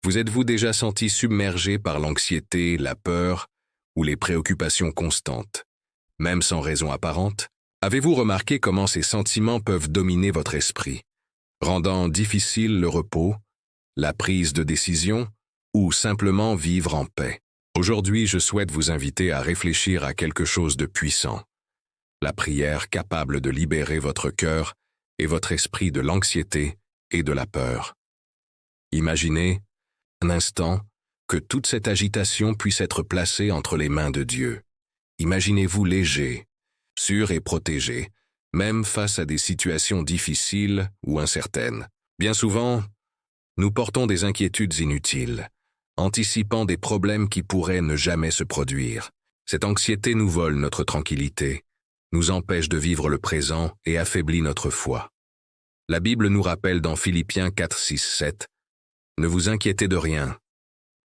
Vous êtes-vous déjà senti submergé par l'anxiété, la peur ou les préoccupations constantes, même sans raison apparente? Avez-vous remarqué comment ces sentiments peuvent dominer votre esprit, rendant difficile le repos, la prise de décision ou simplement vivre en paix? Aujourd'hui, je souhaite vous inviter à réfléchir à quelque chose de puissant. La prière capable de libérer votre cœur et votre esprit de l'anxiété et de la peur. Imaginez, un instant, que toute cette agitation puisse être placée entre les mains de Dieu. Imaginez-vous léger, sûr et protégé, même face à des situations difficiles ou incertaines. Bien souvent, nous portons des inquiétudes inutiles, anticipant des problèmes qui pourraient ne jamais se produire. Cette anxiété nous vole notre tranquillité, nous empêche de vivre le présent et affaiblit notre foi. La Bible nous rappelle dans Philippiens 4, 6, 7 « Ne vous inquiétez de rien,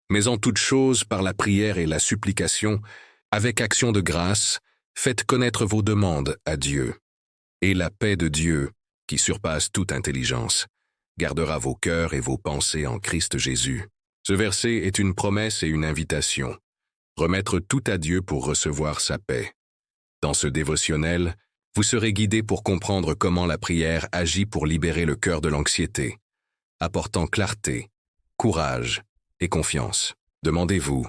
mais en toute chose, par la prière et la supplication, avec action de grâce, faites connaître vos demandes à Dieu. Et la paix de Dieu, qui surpasse toute intelligence, gardera vos cœurs et vos pensées en Christ Jésus. » Ce verset est une promesse et une invitation. Remettre tout à Dieu pour recevoir sa paix. Dans ce dévotionnel, vous serez guidé pour comprendre comment la prière agit pour libérer le cœur de l'anxiété, apportant clarté, courage et confiance. Demandez-vous,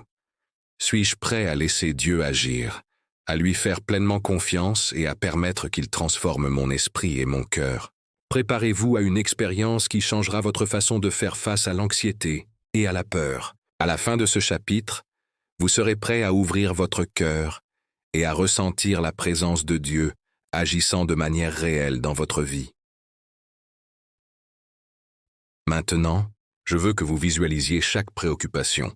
suis-je prêt à laisser Dieu agir, à lui faire pleinement confiance et à permettre qu'il transforme mon esprit et mon cœur? Préparez-vous à une expérience qui changera votre façon de faire face à l'anxiété et à la peur. À la fin de ce chapitre, vous serez prêt à ouvrir votre cœur et à ressentir la présence de Dieu agissant de manière réelle dans votre vie. Maintenant, je veux que vous visualisiez chaque préoccupation,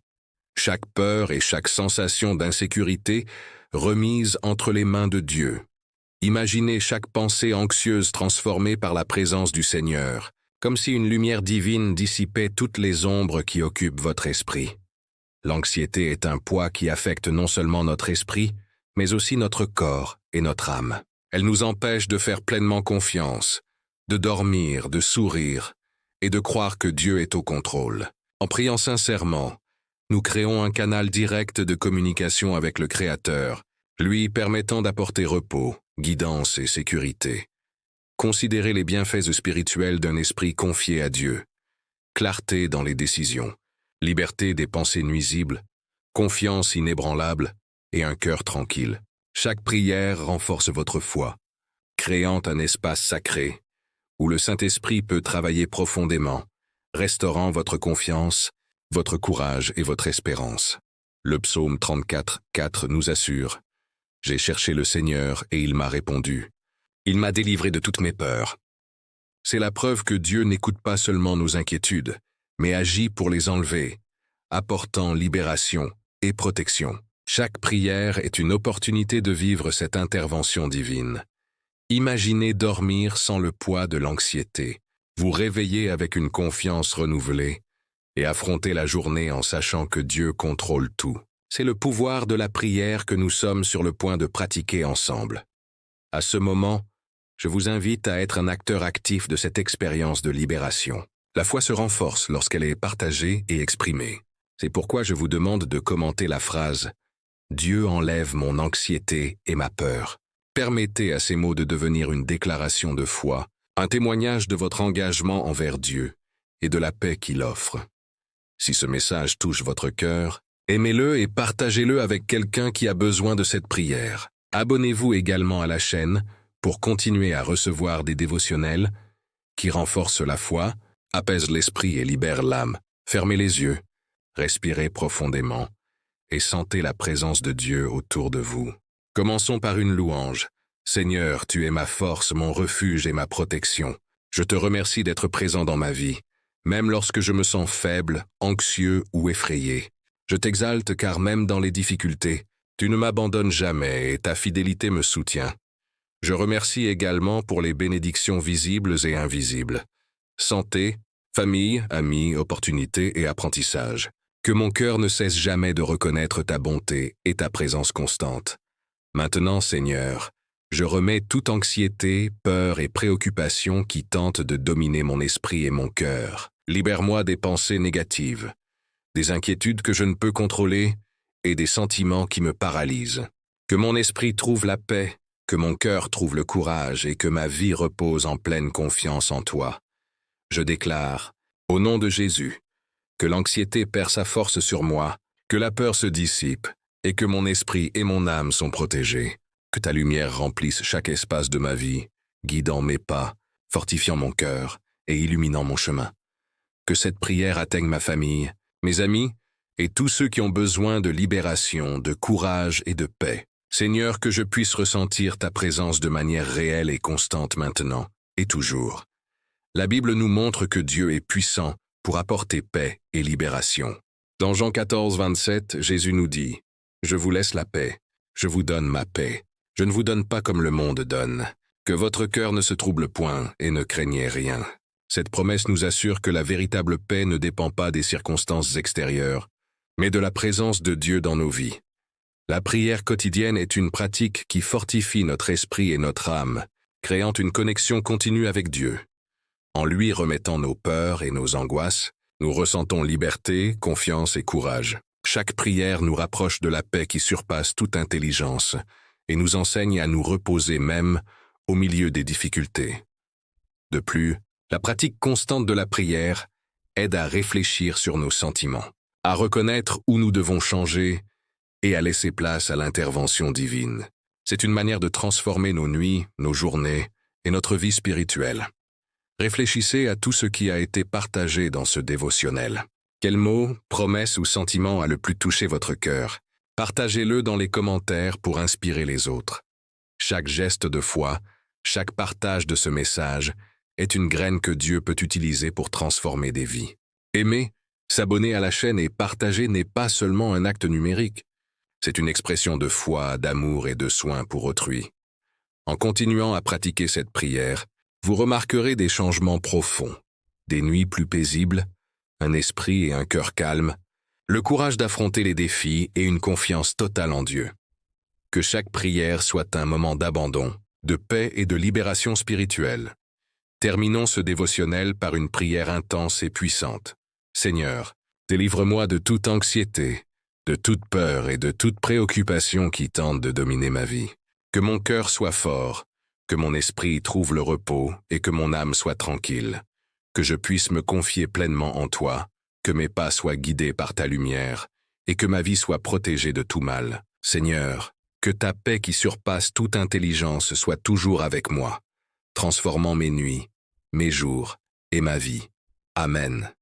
chaque peur et chaque sensation d'insécurité remise entre les mains de Dieu. Imaginez chaque pensée anxieuse transformée par la présence du Seigneur, comme si une lumière divine dissipait toutes les ombres qui occupent votre esprit. L'anxiété est un poids qui affecte non seulement notre esprit, mais aussi notre corps et notre âme. Elle nous empêche de faire pleinement confiance, de dormir, de sourire et de croire que Dieu est au contrôle. En priant sincèrement, nous créons un canal direct de communication avec le Créateur, lui permettant d'apporter repos, guidance et sécurité. Considérez les bienfaits spirituels d'un esprit confié à Dieu. Clarté dans les décisions, liberté des pensées nuisibles, confiance inébranlable et un cœur tranquille. Chaque prière renforce votre foi, créant un espace sacré où le Saint-Esprit peut travailler profondément, restaurant votre confiance, votre courage et votre espérance. Le psaume 34, 4 nous assure « J'ai cherché le Seigneur et il m'a répondu. Il m'a délivré de toutes mes peurs. » C'est la preuve que Dieu n'écoute pas seulement nos inquiétudes, mais agit pour les enlever, apportant libération et protection. Chaque prière est une opportunité de vivre cette intervention divine. Imaginez dormir sans le poids de l'anxiété, vous réveiller avec une confiance renouvelée et affronter la journée en sachant que Dieu contrôle tout. C'est le pouvoir de la prière que nous sommes sur le point de pratiquer ensemble. À ce moment, je vous invite à être un acteur actif de cette expérience de libération. La foi se renforce lorsqu'elle est partagée et exprimée. C'est pourquoi je vous demande de commenter la phrase « Dieu enlève mon anxiété et ma peur ». Permettez à ces mots de devenir une déclaration de foi, un témoignage de votre engagement envers Dieu et de la paix qu'il offre. Si ce message touche votre cœur, aimez-le et partagez-le avec quelqu'un qui a besoin de cette prière. Abonnez-vous également à la chaîne pour continuer à recevoir des dévotionnels qui renforcent la foi, apaisent l'esprit et libèrent l'âme. Fermez les yeux, respirez profondément et sentez la présence de Dieu autour de vous. Commençons par une louange. Seigneur, tu es ma force, mon refuge et ma protection. Je te remercie d'être présent dans ma vie, même lorsque je me sens faible, anxieux ou effrayé. Je t'exalte car même dans les difficultés, tu ne m'abandonnes jamais et ta fidélité me soutient. Je remercie également pour les bénédictions visibles et invisibles. Santé, famille, amis, opportunités et apprentissage. Que mon cœur ne cesse jamais de reconnaître ta bonté et ta présence constante. Maintenant, Seigneur, je remets toute anxiété, peur et préoccupation qui tentent de dominer mon esprit et mon cœur. Libère-moi des pensées négatives. des inquiétudes que je ne peux contrôler et des sentiments qui me paralysent. Que mon esprit trouve la paix, que mon cœur trouve le courage et que ma vie repose en pleine confiance en toi. Je déclare, au nom de Jésus, que l'anxiété perd sa force sur moi, que la peur se dissipe et que mon esprit et mon âme sont protégés. Que ta lumière remplisse chaque espace de ma vie, guidant mes pas, fortifiant mon cœur et illuminant mon chemin. Que cette prière atteigne ma famille, mes amis et tous ceux qui ont besoin de libération, de courage et de paix. Seigneur, que je puisse ressentir ta présence de manière réelle et constante maintenant et toujours. La Bible nous montre que Dieu est puissant pour apporter paix et libération. Dans Jean 14, 27, Jésus nous dit « Je vous laisse la paix, je vous donne ma paix. Je ne vous donne pas comme le monde donne. Que votre cœur ne se trouble point et ne craignez rien. » Cette promesse nous assure que la véritable paix ne dépend pas des circonstances extérieures, mais de la présence de Dieu dans nos vies. La prière quotidienne est une pratique qui fortifie notre esprit et notre âme, créant une connexion continue avec Dieu. En lui remettant nos peurs et nos angoisses, nous ressentons liberté, confiance et courage. Chaque prière nous rapproche de la paix qui surpasse toute intelligence et nous enseigne à nous reposer même au milieu des difficultés. De plus, la pratique constante de la prière aide à réfléchir sur nos sentiments, à reconnaître où nous devons changer et à laisser place à l'intervention divine. C'est une manière de transformer nos nuits, nos journées et notre vie spirituelle. Réfléchissez à tout ce qui a été partagé dans ce dévotionnel. Quel mot, promesse ou sentiment a le plus touché votre cœur? Partagez-le dans les commentaires pour inspirer les autres. Chaque geste de foi, chaque partage de ce message est une graine que Dieu peut utiliser pour transformer des vies. Aimer, s'abonner à la chaîne et partager n'est pas seulement un acte numérique. C'est une expression de foi, d'amour et de soin pour autrui. En continuant à pratiquer cette prière, vous remarquerez des changements profonds, des nuits plus paisibles, un esprit et un cœur calmes, le courage d'affronter les défis et une confiance totale en Dieu. Que chaque prière soit un moment d'abandon, de paix et de libération spirituelle. Terminons ce dévotionnel par une prière intense et puissante. Seigneur, délivre-moi de toute anxiété, de toute peur et de toute préoccupation qui tente de dominer ma vie. Que mon cœur soit fort, que mon esprit trouve le repos et que mon âme soit tranquille. Que je puisse me confier pleinement en toi, que mes pas soient guidés par ta lumière et que ma vie soit protégée de tout mal. Seigneur, que ta paix qui surpasse toute intelligence soit toujours avec moi, transformant mes nuits, mes jours et ma vie. Amen.